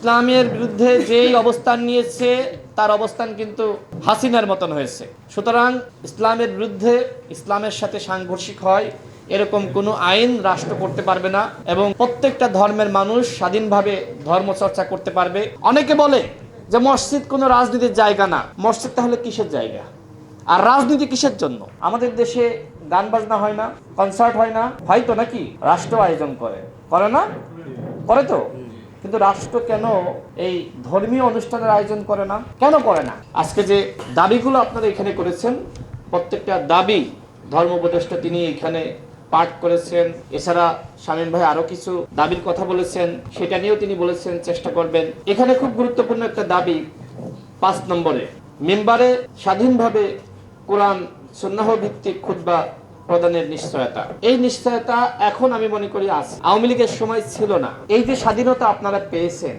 ইসলামের বিরুদ্ধে যেই অবস্থান নিয়েছে তার অবস্থান কিন্তু হাসিনার মতন হয়েছে। সুতরাং ইসলামের বিরুদ্ধে, ইসলামের সাথে সাংঘর্ষিক হয় এরকম কোনো আইন রাষ্ট্র করতে পারবে না এবং প্রত্যেকটা ধর্মের মানুষ স্বাধীনভাবে ধর্মচর্চা করতে পারবে। অনেকে বলে যে মসজিদ কোনো রাজনীতির জায়গা না। মসজিদ তাহলে কিসের জায়গা? আর রাজনীতি কিসের জন্য? আমাদের দেশে গান বাজনা হয় না, কনসার্ট হয় না, হয়তো নাকি রাষ্ট্র আয়োজন করে না? করে তো। কিন্তু রাষ্ট্র কেন এই ধর্মীয় অনুষ্ঠানের আয়োজন করে না? কেন করে না? আজকে যে দাবিগুলো আপনারা এখানে করেছেন, প্রত্যেকটা দাবি ধর্ম উপদেষ্টা তিনি এখানে পাঠ করেছেন। এছাড়া শামীম ভাই আরো কিছু দাবির কথা বলেছেন, সেটা নিয়েও তিনি বলেছেন চেষ্টা করবেন। এখানে খুব গুরুত্বপূর্ণ একটা দাবি 5 নম্বরে, মিম্বারে স্বাধীনভাবে কোরআন সুন্নাহ ভিত্তিক খুতবা প্রদানের নিশ্চয়তা। এই নিশ্চয়তা এখন আমি মনে করি আছে, আওয়ামী লীগের সময় ছিল না। এই যে স্বাধীনতা আপনারা পেয়েছেন,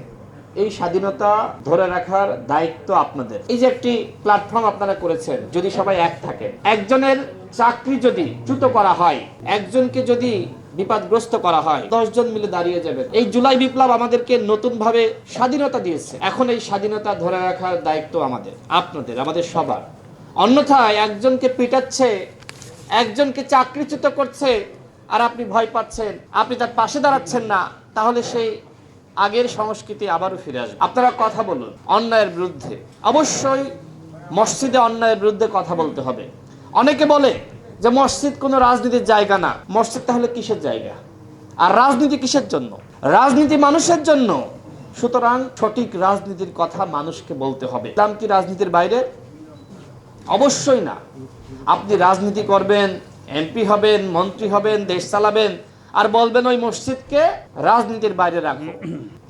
এই স্বাধীনতা ধরে রাখার দায়িত্ব আপনাদের। এই যে একটি প্ল্যাটফর্ম আপনারা করেছেন, যদি সবাই এক থাকেন, একজনের চাকরি যদি চ্যুত করা হয়, একজনকে যদি বিপদগ্রস্ত করা হয়, 10 জন মিলে দাঁড়িয়ে যাবেন। এই জুলাই বিপ্লব আমাদেরকে নতুন ভাবে স্বাধীনতা দিয়েছে। এখন এই স্বাধীনতা ধরে রাখার দায়িত্ব আমাদের, আপনাদের, আমাদের সবার। অন্যথায় একজনকে পিটাচ্ছে, একজনকে চাকরিচ্যুত করছে, আর আপনি ভয় পাচ্ছেন, আপনি তার পাশে দাঁড়াচ্ছেন না, তাহলে সেই আগের সংস্কৃতি আবারও ফিরে আসবে। আপনারা কথা বলুন অন্যায়ের বিরুদ্ধে। অবশ্যই মসজিদে অন্যায়ের বিরুদ্ধে কথা বলতে হবে। অনেকে বলে যে মসজিদ কোনো রাজনীতির জায়গা না। মসজিদ তাহলে কিসের জায়গা? আর রাজনীতি কিসের জন্য? রাজনীতি মানুষের জন্য। সুতরাং সঠিক রাজনীতির কথা মানুষকে বলতে হবে। ইসলাম কি রাজনীতির বাইরে? অবশ্যই না। আপনি রাজনীতি করবেন, এমপি হবেন, মন্ত্রী হবেন, দেশ চালাবেন, আর বলবেন ওই মসজিদকে রাজনীতির বাইরে রাখো।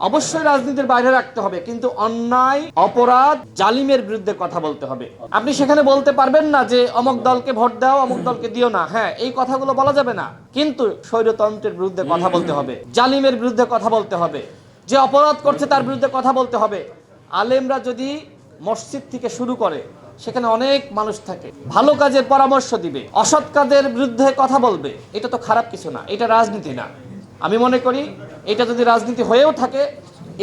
অবশ্যই রাজনীতির বাইরে রাখতে হবে, কিন্তু অন্যায়, অপরাধ, জালিমের বিরুদ্ধে কথা বলতে হবে। আপনি সেখানে বলতে পারবেন না যে অমুক দলকে ভোট দাও, অমুক দলকে দিও না। হ্যাঁ, এই কথাগুলো বলা যাবে না, কিন্তু স্বৈরতন্ত্রের বিরুদ্ধে কথা বলতে হবে, জালিমের বিরুদ্ধে কথা বলতে হবে, যে অপরাধ করছে তার বিরুদ্ধে কথা বলতে হবে। আলেমরা যদি মসজিদ থেকে শুরু করে, সেখানে অনেক মানুষ থাকে, ভালো কাজের পরামর্শ দিবে, অসৎ কাজের বিরুদ্ধে কথা বলবে। এটা তো খারাপ কিছু না, এটা রাজনীতি না। আমি মনে করি এটা যদি রাজনীতি হয়েও থাকে,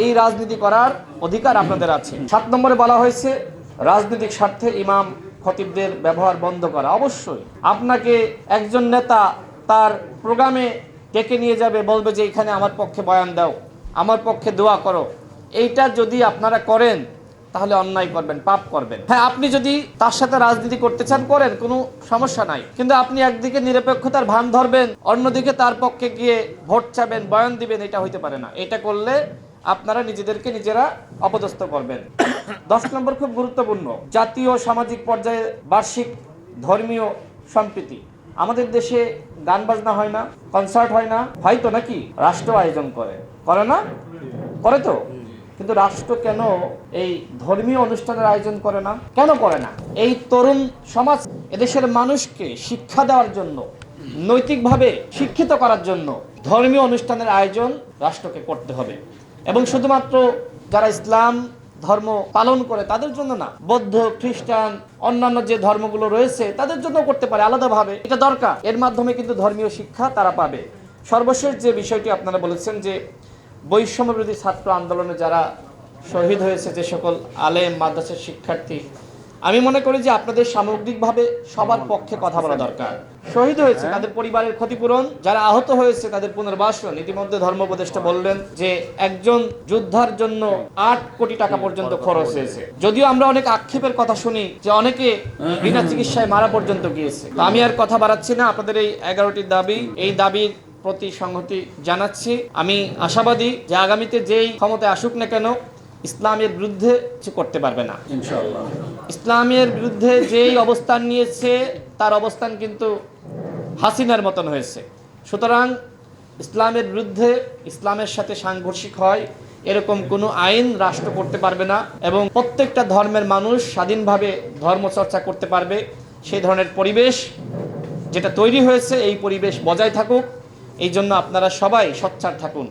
এই রাজনীতি করার অধিকার আপনাদের আছে। 7 নম্বরে বলা হয়েছে রাজনৈতিক স্বার্থে ইমাম খতিবদের ব্যবহার বন্ধ করা। অবশ্যই আপনাকে একজন নেতা তার প্রোগ্রামে ডেকে নিয়ে যাবে, বলবে যে এখানে আমার পক্ষে বয়ান দাও, আমার পক্ষে দোয়া করো। এইটা যদি আপনারা করেন তাহলে অন্যায় করবেন, পাপ করবেন। হ্যাঁ, আপনি যদি তার সাথে রাজনীতি করতে চান করেন, কোনো সমস্যা নাই, কিন্তু আপনি একদিকে নিরপেক্ষতার ভান ধরবেন, অন্যদিকে তার পক্ষে গিয়ে ভোট চাবেন, বয়ান দিবেন, এটা হইতে পারে না। এটা করলে আপনারা নিজেদেরকে নিজেরা অপদস্থ করবেন। 10 নম্বর খুব গুরুত্বপূর্ণ, জাতীয় সামাজিক পর্যায়ে বার্ষিক ধর্মীয় সম্প্রীতি। আমাদের দেশে গান বাজনা হয় না, কনসার্ট হয় না, হয়তো নাকি রাষ্ট্র আয়োজন করে না? করে তো। কিন্তু রাষ্ট্র কেন এই ধর্মীয় অনুষ্ঠানের আয়োজন করে না? কেন করে না? এই তরুণ সমাজ, এদেশের মানুষকে শিক্ষা দেওয়ার জন্য, নৈতিকভাবে শিক্ষিত করার জন্য ধর্মীয় অনুষ্ঠানের আয়োজন রাষ্ট্রকে করতে হবে। এবং শুধুমাত্র যারা ইসলাম ধর্ম পালন করে তাদের জন্য না, বৌদ্ধ, খ্রিস্টান, অন্যান্য যে ধর্মগুলো রয়েছে তাদের জন্য করতে পারে আলাদাভাবে। এটা দরকার। এর মাধ্যমে কিন্তু ধর্মীয় শিক্ষা তারা পাবে। সর্বশেষ যে বিষয়টি আপনারা বলেছেন যে বৈষম্য বিরোধী ছাত্র আন্দোলনে যারা শহীদ হয়েছে, যে সকল আলেম, মাদ্রাসার শিক্ষার্থী, আমি মনে করি যে আপনাদের সামগ্রিকভাবে সবার পক্ষে কথা বলা দরকার। শহীদ হয়েছে তাদের পরিবারের ক্ষতিপূরণ, যারা আহত হয়েছে তাদের পুনর্বাসন। ইতিমধ্যে ধর্ম উপদেষ্টা বললেন যে একজন যোদ্ধার জন্য 8 কোটি টাকা পর্যন্ত খরচ হয়েছে। যদিও আমরা অনেক আক্ষেপের কথা শুনি যে অনেকে বিনা চিকিৎসায় মারা পর্যন্ত গিয়েছে। তো আমি আর কথা বাড়াচ্ছি না। আপনাদের এই 11টি দাবি, এই দাবির প্রতি সংহতি জানাচ্ছি। আমি আশাবাদী যে আগামীতে যেই ক্ষমতায় আসুক না কেন, ইসলামের বিরুদ্ধে কিছু করতে পারবে না ইনশাআল্লাহ। ইসলামের বিরুদ্ধে যেই অবস্থান নিয়েছে তার অবস্থান কিন্তু হাসিনার মতন হয়েছে। সুতরাং ইসলামের বিরুদ্ধে, ইসলামের সাথে সাংঘর্ষিক হয় এরকম কোনো আইন রাষ্ট্র করতে পারবে না এবং প্রত্যেকটা ধর্মের মানুষ স্বাধীনভাবে ধর্মচর্চা করতে পারবে। সেই ধরনের পরিবেশ যেটা তৈরি হয়েছে, এই পরিবেশ বজায় থাকুক। এই জন্য আপনারা সবাই সোচ্চার থাকুন।